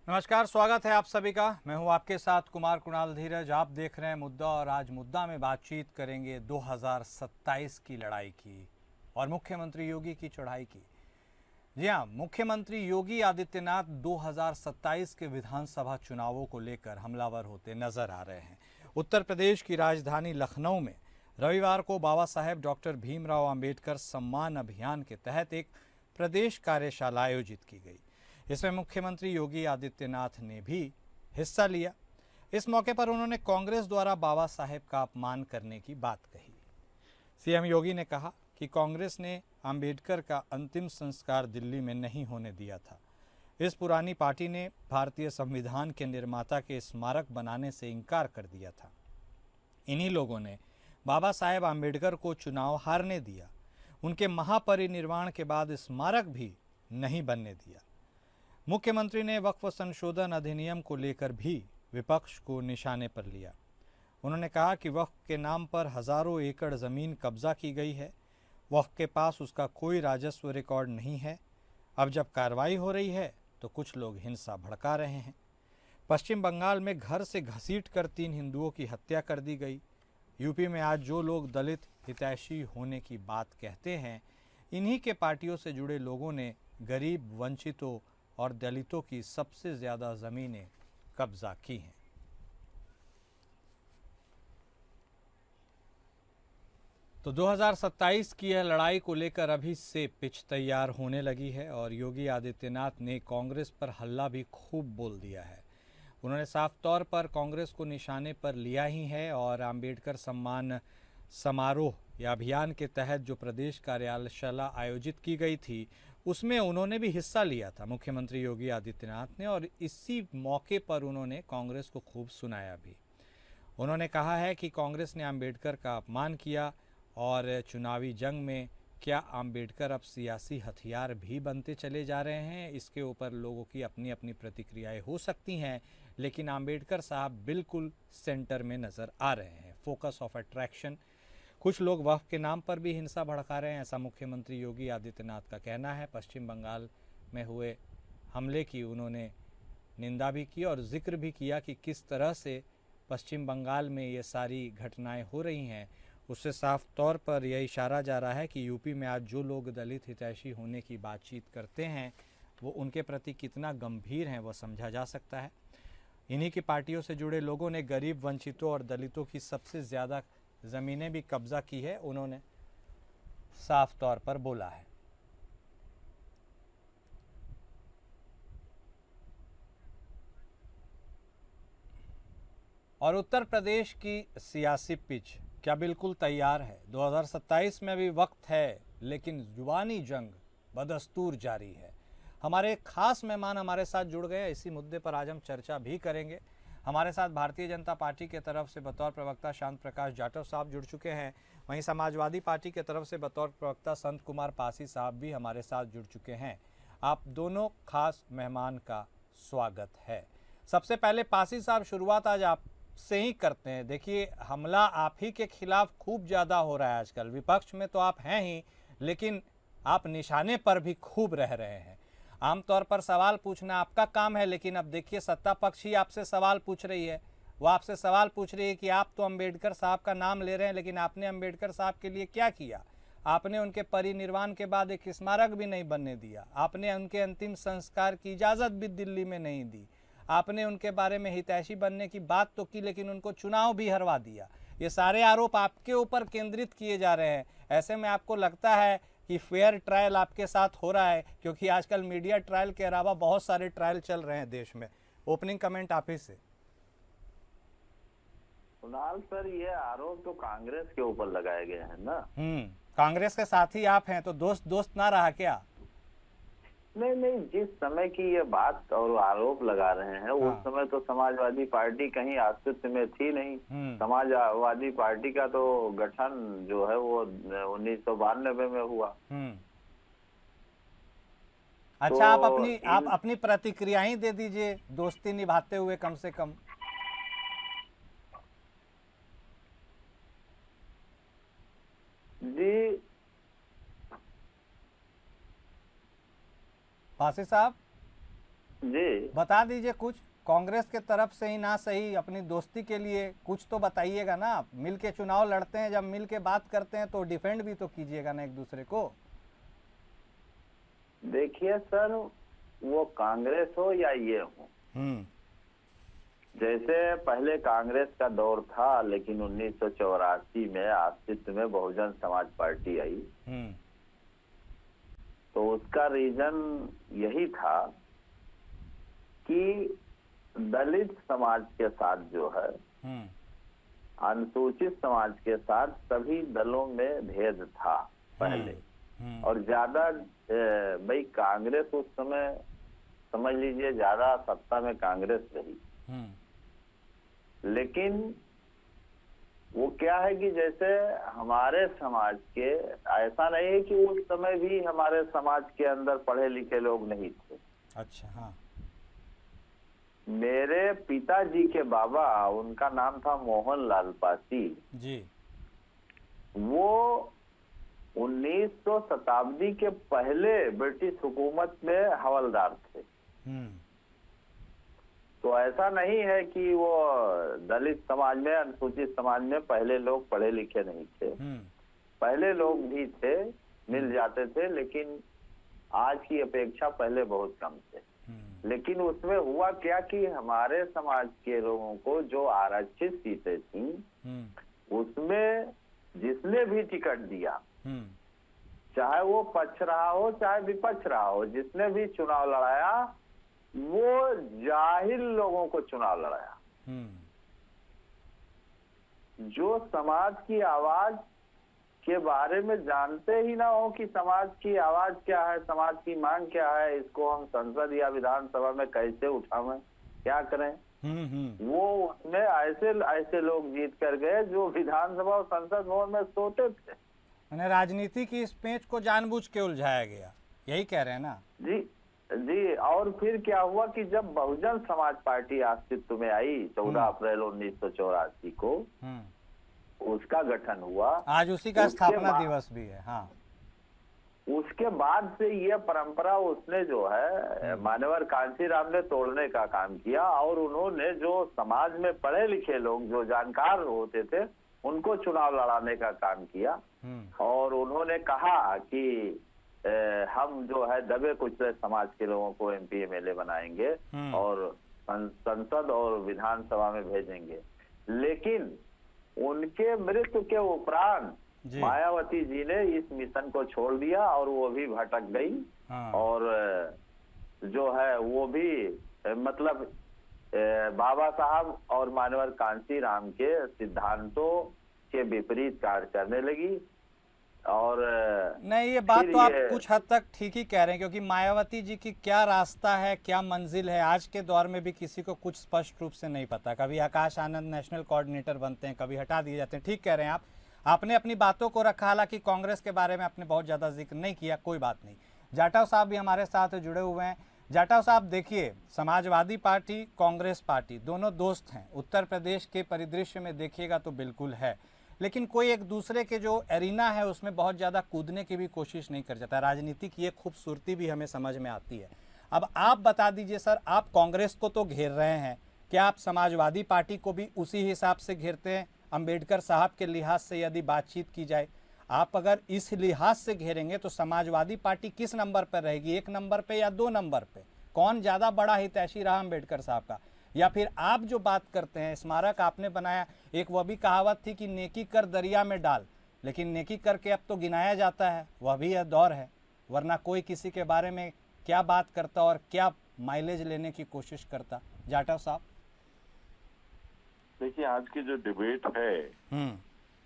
नमस्कार, स्वागत है आप सभी का। मैं हूं आपके साथ कुमार कुणाल धीरज। आप देख रहे हैं मुद्दा और आज मुद्दा में बातचीत करेंगे 2027 की लड़ाई की और मुख्यमंत्री योगी की चढ़ाई की। जी हां, मुख्यमंत्री योगी आदित्यनाथ 2027 के विधानसभा चुनावों को लेकर हमलावर होते नजर आ रहे हैं। उत्तर प्रदेश की राजधानी लखनऊ में रविवार को बाबा साहेब डॉक्टर भीमराव अंबेडकर सम्मान अभियान के तहत एक प्रदेश कार्यशाला आयोजित की गई। इसमें मुख्यमंत्री योगी आदित्यनाथ ने भी हिस्सा लिया। इस मौके पर उन्होंने कांग्रेस द्वारा बाबा साहेब का अपमान करने की बात कही। सीएम योगी ने कहा कि कांग्रेस ने अंबेडकर का अंतिम संस्कार दिल्ली में नहीं होने दिया था। इस पुरानी पार्टी ने भारतीय संविधान के निर्माता के स्मारक बनाने से इनकार कर दिया था। इन्हीं लोगों ने बाबा साहेब अंबेडकर को चुनाव हारने दिया। उनके महापरिनिर्वाण के बाद स्मारक भी नहीं बनने दिया। मुख्यमंत्री ने वक्फ संशोधन अधिनियम को लेकर भी विपक्ष को निशाने पर लिया। उन्होंने कहा कि वक्फ के नाम पर हजारों एकड़ जमीन कब्जा की गई है। वक्फ के पास उसका कोई राजस्व रिकॉर्ड नहीं है। अब जब कार्रवाई हो रही है तो कुछ लोग हिंसा भड़का रहे हैं। पश्चिम बंगाल में घर से घसीट कर 3 हिंदुओं की हत्या कर दी गई। यूपी में आज जो लोग दलित हितैषी होने की बात कहते हैं, इन्हीं के पार्टियों से जुड़े लोगों ने गरीब, वंचितों और दलितों की सबसे ज्यादा जमीनें कब्जा की हैं। तो 2027 की यह लड़ाई को लेकर अभी से पिच तैयार होने लगी है और योगी आदित्यनाथ ने कांग्रेस पर हल्ला भी खूब बोल दिया है। उन्होंने साफ तौर पर कांग्रेस को निशाने पर लिया ही है और अंबेडकर सम्मान समारोह या अभियान के तहत जो प्रदेश कार्यशाला आयोजित की गई थी, उसमें उन्होंने भी हिस्सा लिया था मुख्यमंत्री योगी आदित्यनाथ ने, और इसी मौके पर उन्होंने कांग्रेस को खूब सुनाया भी। उन्होंने कहा है कि कांग्रेस ने अंबेडकर का अपमान किया और चुनावी जंग में क्या अंबेडकर अब सियासी हथियार भी बनते चले जा रहे हैं, इसके ऊपर लोगों की अपनी अपनी प्रतिक्रियाएं हो सकती हैं, लेकिन अंबेडकर साहब बिल्कुल सेंटर में नज़र आ रहे हैं, फोकस ऑफ अट्रैक्शन। कुछ लोग वक्फ के नाम पर भी हिंसा भड़का रहे हैं, ऐसा मुख्यमंत्री योगी आदित्यनाथ का कहना है। पश्चिम बंगाल में हुए हमले की उन्होंने निंदा भी की और जिक्र भी किया कि किस तरह से पश्चिम बंगाल में ये सारी घटनाएं हो रही हैं। उससे साफ तौर पर यह इशारा जा रहा है कि यूपी में आज जो लोग दलित हितैषी होने की बातचीत करते हैं, वो उनके प्रति कितना गंभीर हैं, वह समझा जा सकता है। इन्हीं की पार्टियों से जुड़े लोगों ने गरीब, वंचितों और दलितों की सबसे ज़्यादा ज़मीनें भी कब्जा की है, उन्होंने साफ तौर पर बोला है। और उत्तर प्रदेश की सियासी पिच क्या बिल्कुल तैयार है? 2027 में भी वक्त है, लेकिन जुबानी जंग बदस्तूर जारी है। हमारे खास मेहमान हमारे साथ जुड़ गए, इसी मुद्दे पर आज हम चर्चा भी करेंगे। हमारे साथ भारतीय जनता पार्टी के तरफ से बतौर प्रवक्ता शांत प्रकाश जाटव साहब जुड़ चुके हैं। वहीं समाजवादी पार्टी के तरफ से बतौर प्रवक्ता संत कुमार पासी साहब भी हमारे साथ जुड़ चुके हैं। आप दोनों खास मेहमान का स्वागत है। सबसे पहले पासी साहब, शुरुआत आज आप से ही करते हैं। देखिए, हमला आप ही के खिलाफ खूब ज़्यादा हो रहा है आजकल। विपक्ष में तो आप हैं ही, लेकिन आप निशाने पर भी खूब रह रहे हैं। आमतौर पर सवाल पूछना आपका काम है, लेकिन अब देखिए सत्ता पक्ष ही आपसे सवाल पूछ रही है। वो आपसे सवाल पूछ रही है कि आप तो अंबेडकर साहब का नाम ले रहे हैं, लेकिन आपने अंबेडकर साहब के लिए क्या किया? आपने उनके परिनिर्वाण के बाद एक स्मारक भी नहीं बनने दिया। आपने उनके अंतिम संस्कार की इजाज़त भी दिल्ली में नहीं दी। आपने उनके बारे में हितैषी बनने की बात तो की, लेकिन उनको चुनाव भी हरवा दिया। ये सारे आरोप आपके ऊपर केंद्रित किए जा रहे हैं। ऐसे में आपको लगता है कि फेयर ट्रायल आपके साथ हो रहा है? क्योंकि आजकल मीडिया ट्रायल के अलावा बहुत सारे ट्रायल चल रहे हैं देश में। ओपनिंग कमेंट आप ही से। कुणाल सर, ये आरोप तो कांग्रेस के ऊपर लगाए गए हैं ना। कांग्रेस के साथी आप हैं, तो दोस्त दोस्त ना रहा क्या? नहीं नहीं, जिस समय की ये बात और आरोप लगा रहे हैं, हाँ। उस समय तो समाजवादी पार्टी कहीं अस्तित्व में थी नहीं। समाजवादी पार्टी का तो गठन जो है वो 1992 में हुआ। अच्छा, तो आप अपनी प्रतिक्रिया ही दे दीजिए, दोस्ती निभाते हुए कम से कम। जी पासी साहब। जी बता दीजिए कुछ, कांग्रेस के तरफ से ही ना सही अपनी दोस्ती के लिए कुछ तो बताइएगा ना। आप मिल के चुनाव लड़ते हैं, जब मिल के बात करते हैं तो डिफेंड भी तो कीजिएगा ना एक दूसरे को। देखिए सर, वो कांग्रेस हो या ये हो, जैसे पहले कांग्रेस का दौर था, लेकिन 1984 में अस्तित्व में बहुजन समाज पार्टी आई, तो उसका रीजन यही था कि दलित समाज के साथ जो है, अनुसूचित समाज के साथ सभी दलों में भेद था पहले। और ज्यादा भाई कांग्रेस उस समय समझ लीजिए ज्यादा सत्ता में कांग्रेस रही, लेकिन वो क्या है कि जैसे हमारे समाज के, ऐसा नहीं है कि उस समय भी हमारे समाज के अंदर पढ़े लिखे लोग नहीं थे। अच्छा, हाँ। मेरे पिताजी के बाबा, उनका नाम था मोहन लाल पासी जी। वो 1900 शताब्दी के पहले ब्रिटिश हुकूमत में हवलदार थे। तो ऐसा नहीं है कि वो दलित समाज में, अनुसूचित समाज में पहले लोग पढ़े लिखे नहीं थे, पहले लोग भी थे, मिल जाते थे, लेकिन आज की अपेक्षा पहले बहुत कम थे। लेकिन उसमें हुआ क्या कि हमारे समाज के लोगों को जो आरक्षित सीटें थी, उसमें जिसने भी टिकट दिया, चाहे वो पक्ष रहा हो चाहे विपक्ष रहा हो, जिसने भी चुनाव लड़ाया वो जाहिल लोगों को चुनाव लड़ाया। जो समाज की आवाज के बारे में जानते ही ना हो कि समाज की आवाज क्या है, समाज की मांग क्या है, इसको हम संसद या विधानसभा में कैसे उठावें, क्या करें, वो उसमें ऐसे लोग जीत कर गए जो विधानसभा और संसद भवन में सोते थे। मैंने राजनीति की इस पेंच को जानबूझ के उलझाया गया, यही कह रहे हैं ना? जी जी। और फिर क्या हुआ कि जब बहुजन समाज पार्टी अस्तित्व में आई 14 अप्रैल 1984 को, उसका गठन हुआ, आज उसी का स्थापना दिवस भी है। हाँ। उसके बाद से ये परंपरा उसने जो है मान्यवर कांशीराम ने तोड़ने का काम किया, और उन्होंने जो समाज में पढ़े लिखे लोग जो जानकार होते थे उनको चुनाव लड़ाने का काम किया। और उन्होंने कहा कि हम जो है दबे कुचले समाज के लोगों को एमपी एमएलए बनाएंगे और संसद और विधानसभा में भेजेंगे। लेकिन उनके मृत्यु के उपरांत मायावती जी ने इस मिशन को छोड़ दिया और वो भी भटक गई। और जो है वो भी मतलब बाबा साहब और मान्यवर कांशीराम के सिद्धांतों के विपरीत कार्य करने लगी। और नहीं, ये बात तो आप कुछ हद तक ठीक ही कह रहे हैं, क्योंकि मायावती जी की क्या रास्ता है, क्या मंजिल है, आज के दौर में भी किसी को कुछ स्पष्ट रूप से नहीं पता। कभी आकाश आनंद नेशनल कोऑर्डिनेटर बनते हैं, कभी हटा दिए जाते हैं। ठीक कह रहे हैं आप, आपने अपनी बातों को रखा, हालांकि कांग्रेस के बारे में आपने बहुत ज़्यादा जिक्र नहीं किया, कोई बात नहीं। जाटव साहब भी हमारे साथ जुड़े हुए हैं। जाटव साहब देखिए, समाजवादी पार्टी, कांग्रेस पार्टी दोनों दोस्त हैं। उत्तर प्रदेश के परिदृश्य में देखिएगा तो बिल्कुल है, लेकिन कोई एक दूसरे के जो एरिना है उसमें बहुत ज़्यादा कूदने की भी कोशिश नहीं कर जाता। राजनीति की एक खूबसूरती भी हमें समझ में आती है। अब आप बता दीजिए सर, आप कांग्रेस को तो घेर रहे हैं, क्या आप समाजवादी पार्टी को भी उसी हिसाब से घेरते हैं? अंबेडकर साहब के लिहाज से यदि बातचीत की जाए, आप अगर इस लिहाज से घेरेंगे तो समाजवादी पार्टी किस नंबर पर रहेगी, 1 नंबर पे या 2 नंबर पे? कौन ज़्यादा बड़ा हितैषी रहा अंबेडकर साहब का? या फिर आप जो बात करते हैं, स्मारक आपने बनाया, एक वह भी कहावत थी कि नेकी कर दरिया में डाल, लेकिन नेकी करके अब तो गिनाया जाता है, वह भी यह दौर है, वरना कोई किसी के बारे में क्या बात करता और क्या माइलेज लेने की कोशिश करता। जाटव साहब देखिए, आज की जो डिबेट है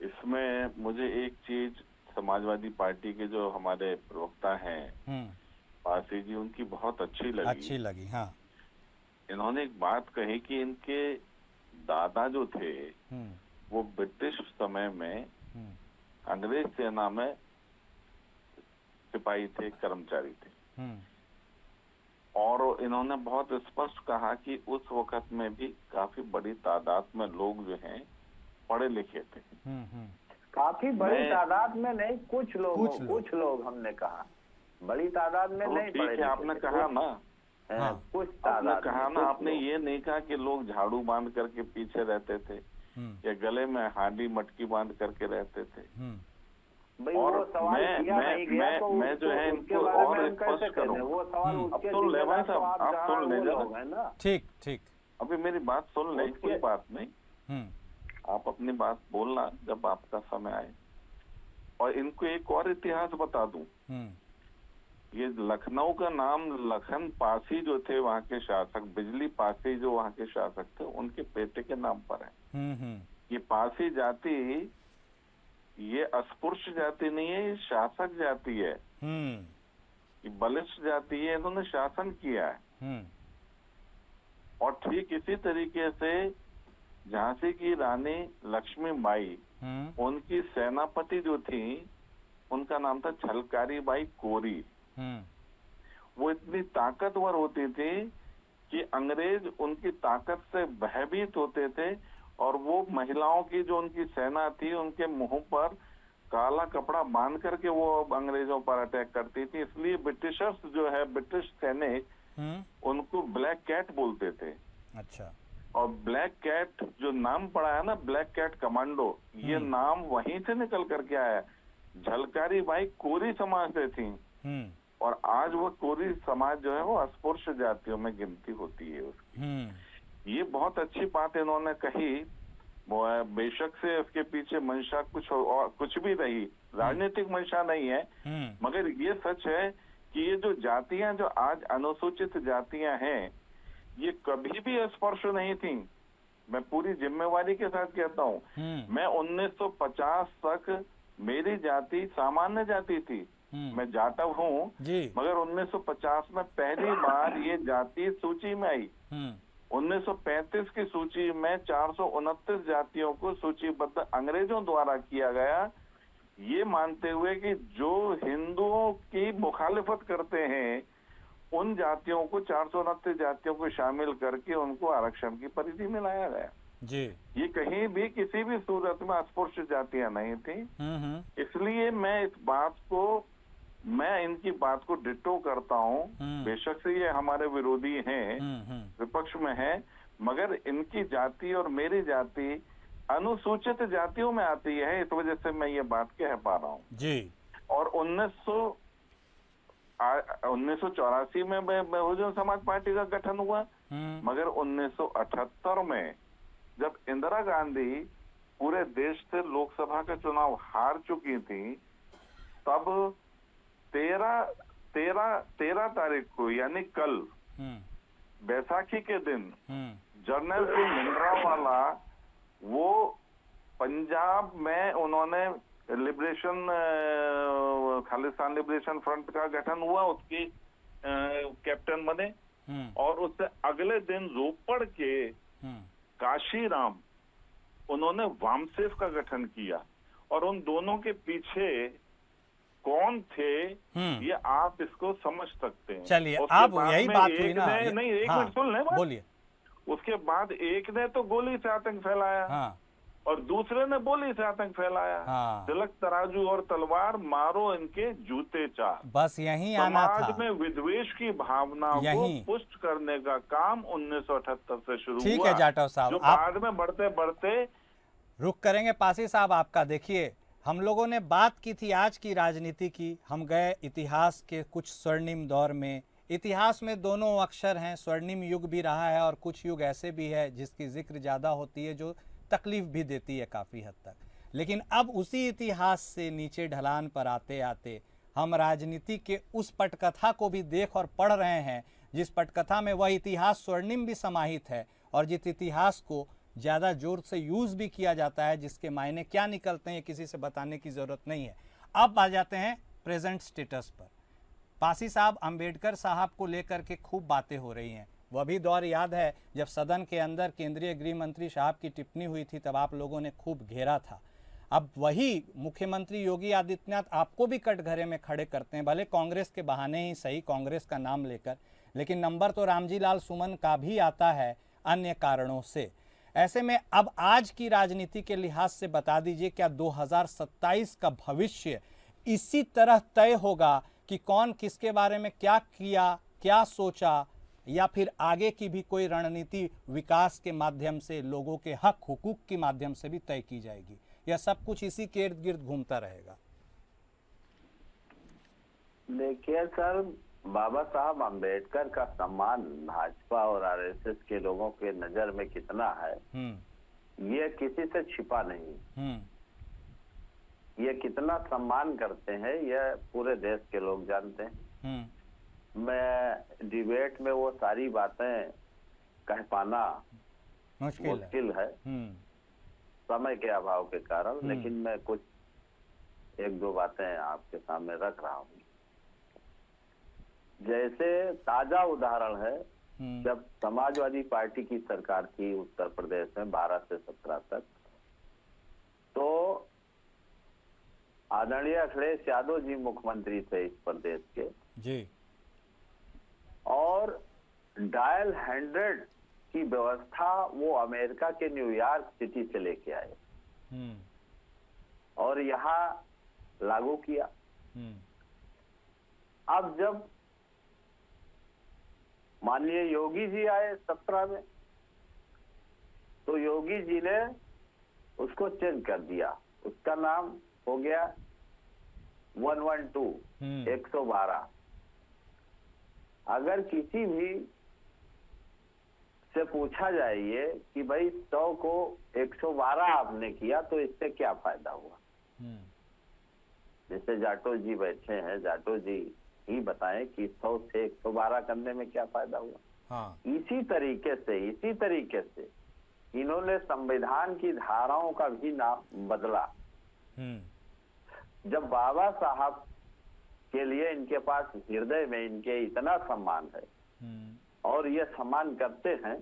इसमें मुझे एक चीज समाजवादी पार्टी के जो हमारे प्रवक्ता हैं पासी जी, उनकी बहुत अच्छी लगी। हाँ। इन्होंने एक बात कही कि इनके दादा जो थे वो ब्रिटिश समय में अंग्रेज सेना में सिपाही थे, कर्मचारी थे। और इन्होंने बहुत स्पष्ट कहा कि उस वक्त में भी काफी बड़ी तादाद में लोग जो हैं पढ़े लिखे थे। काफी बड़ी तादाद में नहीं, कुछ लोग हमने कहा, बड़ी तादाद में नहीं। ठीक है, आपने कहा ना, कुछ आपने तादाद कहा में, ना, कुछ आपने लोग। ये नहीं कहा कि लोग झाड़ू बांध करके पीछे रहते थे या गले में हांडी मटकी बांध करके रहते थे। भाई और वो सवाल किया नहीं गया तो मैं जो है उनके इनको बारे और में हम कैसे स्पष्ट करें? करूं। वो सवाल अब उसके सुन ले भाई जिम्मेदार तो साहब, आप आप जहाँ सुन ले वो जरा। लोग हैं ना। ठीक ठीक। अभी मेरी बात सुन ले, कोई बात नहीं, आप अपनी बात बोलना जब आपका समय आए। और इनको एक और इतिहास बता दूं, ये लखनऊ का नाम लखन पासी जो थे वहाँ के शासक, बिजली पासी जो वहाँ के शासक थे, उनके बेटे के नाम पर है। ये पासी जाति ये अस्पृश्य जाति नहीं है, ये शासक जाति है, ये बलिष्ठ जाति है, इन्होंने शासन किया है। और ठीक इसी तरीके से झांसी की रानी लक्ष्मीबाई, उनकी सेनापति जो थी उनका नाम था झलकारी बाई कोरी। वो इतनी ताकतवर होती थी कि अंग्रेज उनकी ताकत से भयभीत होते थे और वो महिलाओं की जो उनकी सेना थी उनके मुंह पर काला कपड़ा बांध करके वो अंग्रेजों पर अटैक करती थी। इसलिए ब्रिटिशर्स जो है, ब्रिटिश सैनिक उनको ब्लैक कैट बोलते थे। अच्छा। और ब्लैक कैट जो नाम पड़ा है ना, ब्लैक कैट कमांडो, ये नाम वहीं से निकल करके आया। झलकारी बाई कोरी समाज से थी और आज वो कोरी समाज जो है वो अस्पृश्य जातियों में गिनती होती है उसकी। ये बहुत अच्छी बात इन्होंने कही। वो बेशक से उसके पीछे मंशा कुछ और कुछ भी रही, राजनीतिक मंशा नहीं है, मगर ये सच है कि ये जो जातियां जो आज अनुसूचित जातियां हैं ये कभी भी अस्पृश्य नहीं थी। मैं पूरी जिम्मेवारी के साथ कहता हूँ, मैं 1950 तक मेरी जाति सामान्य जाति थी, मैं जाटव हूँ, मगर 1950 में पहली बार ये जाति सूची में आई। 1935 की सूची में 429 जातियों को सूचीबद्ध अंग्रेजों द्वारा किया गया, ये मानते हुए कि जो हिंदुओं की मुखालिफत करते हैं उन जातियों को 429 जातियों को शामिल करके उनको आरक्षण की परिधि में लाया गया जी। ये कहीं भी किसी भी सूरत में अस्पृश्य जातियां नहीं थी। इसलिए मैं इस बात को, मैं इनकी बात को डिट्टो करता हूँ। बेशक से ये हमारे विरोधी हैं, विपक्ष में हैं, मगर इनकी जाति और मेरी जाति अनुसूचित जातियों में आती है, इस वजह से मैं ये बात कह पा रहा हूँ जी। और 1984 में बहुजन समाज पार्टी का गठन हुआ, मगर 1978 में जब इंदिरा गांधी पूरे देश से लोकसभा का चुनाव हार चुकी थी, तब 13 तारीख को यानी कल बैसाखी के दिन जर्नल सिंह भिंडरावाला वो पंजाब में उन्होंने लिबरेशन खालिस्तान लिबरेशन फ्रंट का गठन हुआ, उसकी कैप्टन बने। और उससे अगले दिन रोपड़ के काशीराम उन्होंने वामसेफ का गठन किया। और उन दोनों के पीछे कौन थे ये आप इसको समझ सकते हैं। चलिए, आप यही बात हुई ना, नहीं एक मिनट सुन ले, बोलिए। उसके बाद एक ने तो गोली से आतंक फैलाया और दूसरे ने गोली से आतंक फैलाया। तिलक तराजू और तलवार, मारो इनके जूते चार। बस यही आना था। समाज में विद्वेष की भावना को पुष्ट करने का काम 1978 से शुरू हुआ। ठीक है जाटव साहब, जो बाद में बढ़ते बढ़ते रुक करेंगे। पासी साहब आपका देखिए, हम लोगों ने बात की थी आज की राजनीति की, हम गए इतिहास के कुछ स्वर्णिम दौर में। इतिहास में दोनों अक्षर हैं, स्वर्णिम युग भी रहा है और कुछ युग ऐसे भी है जिसकी जिक्र ज़्यादा होती है, जो तकलीफ भी देती है काफ़ी हद तक। लेकिन अब उसी इतिहास से नीचे ढलान पर आते आते हम राजनीति के उस पटकथा को भी देख और पढ़ रहे हैं जिस पटकथा में वह इतिहास स्वर्णिम भी समाहित है और जिस इतिहास को ज़्यादा जोर से यूज़ भी किया जाता है, जिसके मायने क्या निकलते हैं किसी से बताने की ज़रूरत नहीं है। अब आ जाते हैं प्रेजेंट स्टेटस पर। पासी साहब, अंबेडकर साहब को लेकर के खूब बातें हो रही हैं। वह भी दौर याद है जब सदन के अंदर केंद्रीय गृह मंत्री साहब की टिप्पणी हुई थी, तब आप लोगों ने खूब घेरा था। अब वही मुख्यमंत्री योगी आदित्यनाथ आपको भी कटघरे में खड़े करते हैं, भले कांग्रेस के बहाने ही सही, कांग्रेस का नाम लेकर, लेकिन नंबर तो रामजी लाल सुमन का भी आता है अन्य कारणों से। ऐसे में अब आज की राजनीति के लिहाज से बता दीजिए, क्या 2027 का भविष्य इसी तरह तय होगा कि कौन किसके बारे में क्या किया, क्या सोचा, या फिर आगे की भी कोई रणनीति विकास के माध्यम से, लोगों के हक हुकूक के माध्यम से भी तय की जाएगी, या सब कुछ इसी के इर्द गिर्द घूमता रहेगा? देखिए सर, बाबा साहब आम्बेडकर का सम्मान भाजपा और आरएसएस के लोगों के नजर में कितना है, ये किसी से छिपा नहीं। ये कितना सम्मान करते हैं, ये पूरे देश के लोग जानते हैं। मैं डिबेट में वो सारी बातें कह पाना मुश्किल है समय के अभाव के कारण, लेकिन मैं कुछ एक दो बातें आपके सामने रख रहा हूँ। जैसे ताजा उदाहरण है, जब समाजवादी पार्टी की सरकार थी उत्तर प्रदेश में 12 से 17 तक, तो आदरणीय अखिलेश यादव जी मुख्यमंत्री थे इस प्रदेश के जी, और डायल 100 की व्यवस्था वो अमेरिका के न्यूयॉर्क सिटी से लेके आए और यहाँ लागू किया। अब जब माननीय योगी जी आए 17 में, तो योगी जी ने उसको चेंज कर दिया। उसका नाम हो गया 112। अगर किसी भी से पूछा जाए ये कि भाई 100 को 112 आपने किया तो इससे क्या फायदा हुआ, जैसे जाटो जी बैठे हैं, जाटो जी ही बताएं कि 100 से 112 करने में क्या फायदा हुआ। हाँ। इसी तरीके से इन्होंने संविधान की धाराओं का भी नाम बदला। जब बाबा साहब के लिए इनके पास हृदय में इनके इतना सम्मान है और ये सम्मान करते हैं,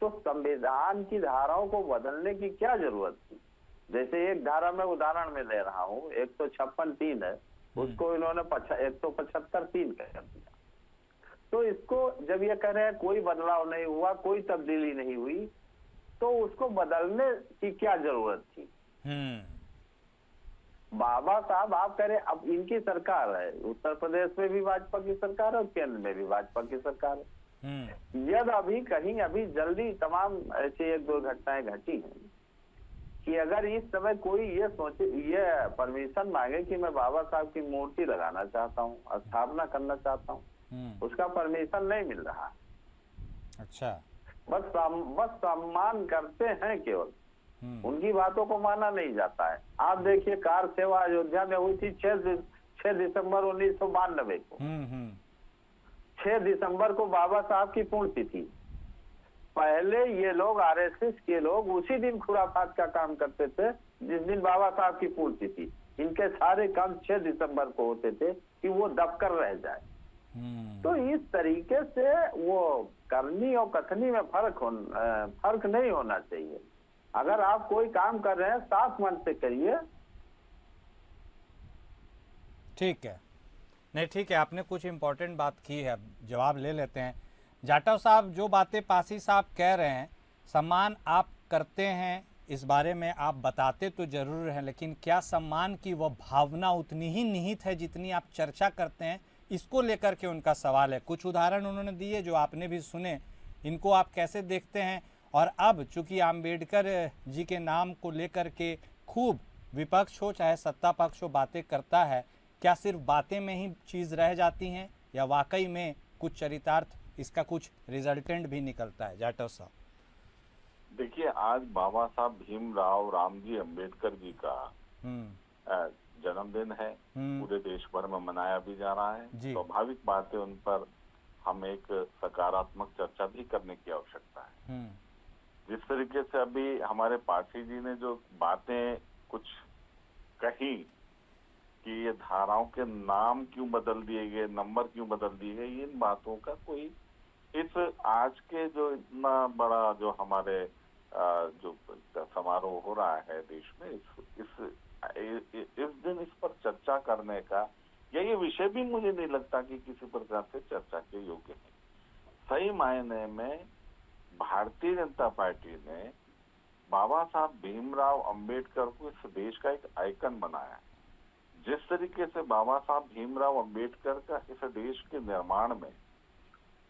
तो संविधान की धाराओं को बदलने की क्या जरूरत थी। जैसे एक धारा में उदाहरण में ले रहा हूँ, 156(3) है, उसको इन्होंने 175(3) कर दिया। तो इसको जब ये कह रहे हैं कोई बदलाव नहीं हुआ, कोई तब्दीली नहीं हुई, तो उसको बदलने की क्या जरूरत थी। बाबा साहब आप कह रहे, अब इनकी सरकार है, उत्तर प्रदेश में भी भाजपा की सरकार है और केंद्र में भी भाजपा की सरकार है। यदि अभी कहीं अभी जल्दी तमाम ऐसी एक दो घटनाएं घटी हैं कि अगर इस समय कोई ये सोचे, ये परमिशन मांगे कि मैं बाबा साहब की मूर्ति लगाना चाहता हूँ, स्थापना करना चाहता हूँ, उसका परमिशन नहीं मिल रहा। अच्छा, बस सम्मान करते हैं केवल, उनकी बातों को माना नहीं जाता है। आप देखिए कार सेवा अयोध्या में हुई थी 6 दिसंबर 1992 को। 6 दिसंबर को बाबा साहब की पुण्यतिथि। पहले ये लोग आरएसएस के लोग उसी दिन खुराफात का काम करते थे जिस दिन बाबा साहब की पुण्यतिथि। इनके सारे काम 6 दिसंबर को होते थे कि वो दबकर रह जाए। तो इस तरीके से वो करनी और कथनी में फर्क नहीं होना चाहिए। अगर आप कोई काम कर रहे हैं साफ मन से करिए। ठीक है, नहीं ठीक है, आपने कुछ इम्पोर्टेंट बात की है, जवाब ले लेते हैं। जाटव साहब, जो बातें पासी साहब कह रहे हैं, सम्मान आप करते हैं, इस बारे में आप बताते तो जरूर हैं, लेकिन क्या सम्मान की वह भावना उतनी ही निहित है जितनी आप चर्चा करते हैं? इसको लेकर के उनका सवाल है। कुछ उदाहरण उन्होंने दिए जो आपने भी सुने, इनको आप कैसे देखते हैं? और अब चूंकि आम्बेडकर जी के नाम को लेकर के खूब विपक्ष हो चाहे सत्ता पक्ष हो बातें करता है, क्या सिर्फ बातें में ही चीज़ रह जाती हैं या वाकई में कुछ चरितार्थ, इसका कुछ रिजल्टेंट भी निकलता है? जाटव साहब, देखिए, आज बाबा साहब भीमराव रामजी अंबेडकर जी का जन्मदिन है, पूरे देश भर में मनाया भी जा रहा है। स्वाभाविक बात है, उन पर हम एक सकारात्मक चर्चा भी करने की आवश्यकता है। जिस तरीके से अभी हमारे पासी जी ने जो बातें कुछ कही कि ये धाराओं के नाम क्यों बदल दिए गए, नंबर क्यों बदल दिए गए, इन बातों का कोई इस आज के जो इतना बड़ा जो हमारे जो समारोह हो रहा है देश में, इस दिन इस पर चर्चा करने का या ये विषय भी मुझे नहीं लगता कि किसी प्रकार से चर्चा के योग्य है। सही मायने में भारतीय जनता पार्टी ने बाबा साहब भीमराव अंबेडकर को इस देश का एक आइकन बनाया है। जिस तरीके से बाबा साहब भीमराव अंबेडकर का इस देश के निर्माण में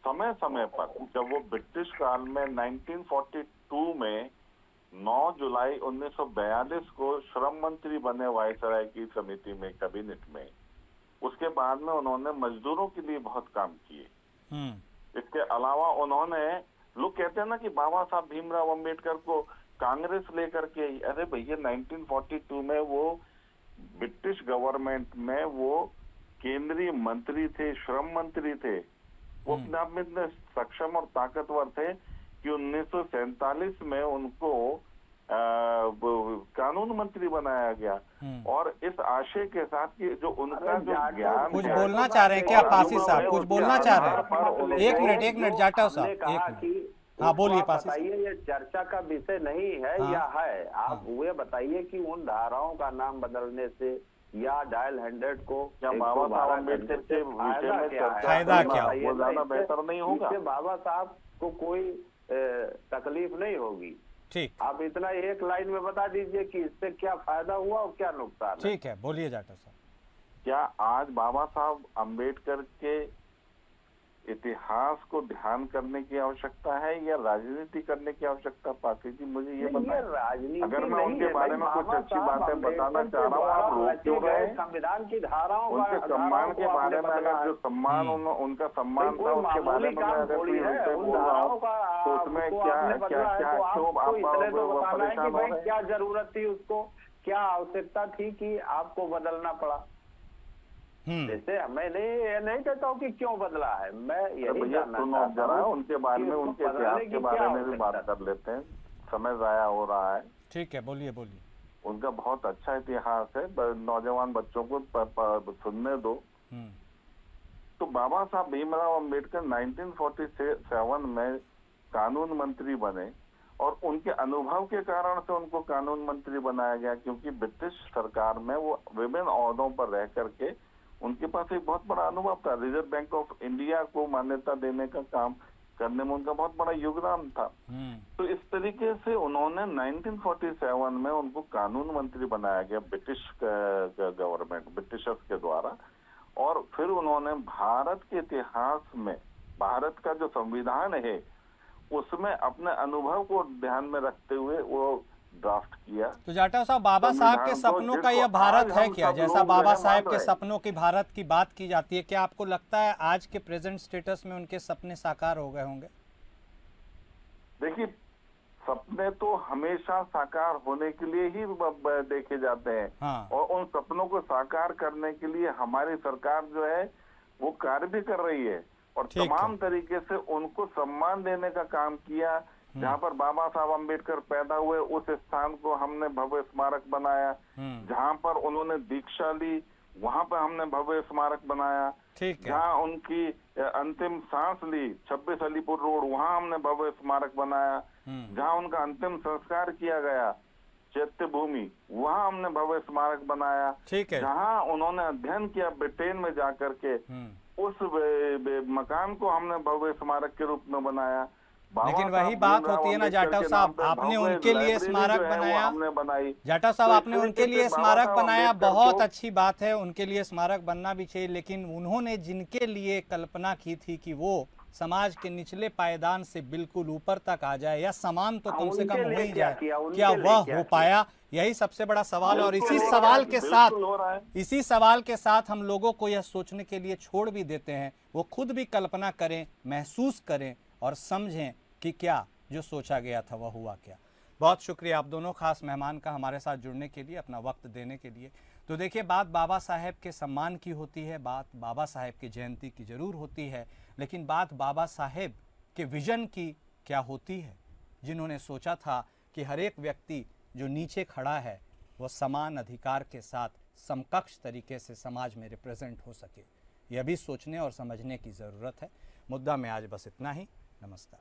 समय समय पर, जब वो ब्रिटिश काल में 1942 में 9 जुलाई 1942 को श्रम मंत्री बने वायसराय की समिति में, कैबिनेट में, उसके बाद में उन्होंने मजदूरों के लिए बहुत काम किए। इसके अलावा उन्होंने, लोग कहते हैं ना कि बाबा साहब भीमराव अंबेडकर को कांग्रेस लेकर के, अरे भैया 1942 में वो ब्रिटिश गवर्नमेंट में वो केंद्रीय मंत्री थे, श्रम मंत्री थे। वो अपने आप में इतने सक्षम और ताकतवर थे कि 1947 में उनको कानून मंत्री बनाया गया। और इस आशय के साथ कि जो उनका जो ज्ञान, कुछ बोलना चाह रहे हैं क्या पासी साहब, कुछ बोलना चाह रहे हैं? एक मिनट जाटव साहब, एक मिनट। हाँ बोलिए पासी साहब। बताइए, ये चर्चा का विषय नहीं है। हाँ, या है? आप ये बताइए कि उन धाराओं का नाम बदलने से या डायल 100 को क्या बाबा साहब अम्बेडकर के विषय में फायदा क्या? वो ज्यादा बेहतर नहीं होगा? बाबा साहब को कोई तकलीफ नहीं होगी। ठीक, आप इतना एक लाइन में बता दीजिए कि इससे क्या फायदा हुआ और क्या नुकसान। ठीक है, बोलिए जाटव साहब। क्या आज बाबा साहब अम्बेडकर के इतिहास को ध्यान करने की आवश्यकता है या राजनीति करने की आवश्यकता? पासी जी मुझे ये बताएं। अगर मैं उनके बारे में कुछ अच्छी बातें बताना चाह रहा हूँ, आप रोक क्यों रहे हैं? संविधान की धाराओं, उनके सम्मान के बारे में, अगर जो सम्मान उनका सम्मान था उसके बारे में अगर कोई विषय बोल रहा हूँ तो उसमें क्या क्यों आप परेशान हो रहे हैं? क्या जरूरत थी उसको, क्या आवश्यकता थी कि आपको बदलना पड़ा? जैसे मैं नहीं कहता हूँ कि क्यों बदला है, मैं यही जानना चाहता हूँ उनके बारे में, उनके इतिहास के बारे में भी बात कर लेते हैं। समय जाया हो रहा है। ठीक है, बोलिए बोलिए। उनका बहुत अच्छा इतिहास है, नौजवान बच्चों को सुनने दो। तो बाबा साहब भीमराव अंबेडकर 1947 में कानून मंत्री बने और उनके अनुभव के कारण से उनको कानून मंत्री बनाया गया, क्योंकि ब्रिटिश सरकार में वो विभिन्न ओहदों पर रह करके उनके पास एक बहुत बड़ा अनुभव था। रिजर्व बैंक ऑफ इंडिया को मान्यता देने का काम करने में उनका बहुत बड़ा योगदान था। तो इस तरीके से उन्होंने 1947 में उनको कानून मंत्री बनाया गया ब्रिटिश गवर्नमेंट, ब्रिटिशर्स के द्वारा। और फिर उन्होंने भारत के इतिहास में, भारत का जो संविधान है उसमें अपने अनुभव को ध्यान में रखते हुए वो ड्राफ्ट किया। तो जाटव साहब, बाबा साहब के सपनों का यह भारत है क्या? जैसा बाबा साहब के सपनों की भारत की बात की जाती है, क्या आपको लगता है आज के प्रेजेंट स्टेटस में उनके सपने साकार हो गए होंगे? देखिए, सपने तो हमेशा साकार होने के लिए ही देखे जाते हैं। हाँ। और उन सपनों को साकार करने के लिए हमारी सरकार जो है वो कार्य भी कर रही है और तमाम तरीके से उनको सम्मान देने का काम किया। जहाँ पर बाबा साहब अम्बेडकर पैदा हुए उस स्थान को हमने भव्य स्मारक बनाया। जहाँ पर उन्होंने दीक्षा ली वहाँ पर हमने भव्य स्मारक बनाया। जहाँ उनकी अंतिम सांस ली 26 अलीपुर रोड, वहाँ हमने भव्य स्मारक बनाया। जहाँ उनका अंतिम संस्कार किया गया चैत्य भूमि, वहाँ हमने भव्य स्मारक बनाया। जहाँ उन्होंने अध्ययन किया ब्रिटेन में जाकर के, उस मकान को हमने भव्य स्मारक के रूप में बनाया। लेकिन वही बात होती है ना जाटव साहब, आपने उनके लिए स्मारक बनाया। जाटव साहब, आपने उनके लिए स्मारक बनाया, बहुत अच्छी बात है, उनके लिए स्मारक बनना भी चाहिए। लेकिन उन्होंने जिनके लिए कल्पना की थी कि वो समाज के निचले पायदान से बिल्कुल ऊपर तक आ जाए या समान तो कम से कम हो ही जाए, क्या वह हो पाया? यही सबसे बड़ा सवाल। और इसी सवाल के साथ हम लोगों को यह सोचने के लिए छोड़ भी देते हैं, वो खुद भी कल्पना करें, महसूस करें और समझें कि क्या जो सोचा गया था वह हुआ क्या। बहुत शुक्रिया आप दोनों खास मेहमान का हमारे साथ जुड़ने के लिए, अपना वक्त देने के लिए। तो देखिए, बात बाबा साहेब के सम्मान की होती है, बात बाबा साहेब की जयंती की जरूर होती है, लेकिन बात बाबा साहेब के विजन की क्या होती है, जिन्होंने सोचा था कि हर एक व्यक्ति जो नीचे खड़ा है वह समान अधिकार के साथ समकक्ष तरीके से समाज में रिप्रेजेंट हो सके। यह भी सोचने और समझने की ज़रूरत है। मुद्दा में आज बस इतना ही। नमस्कार।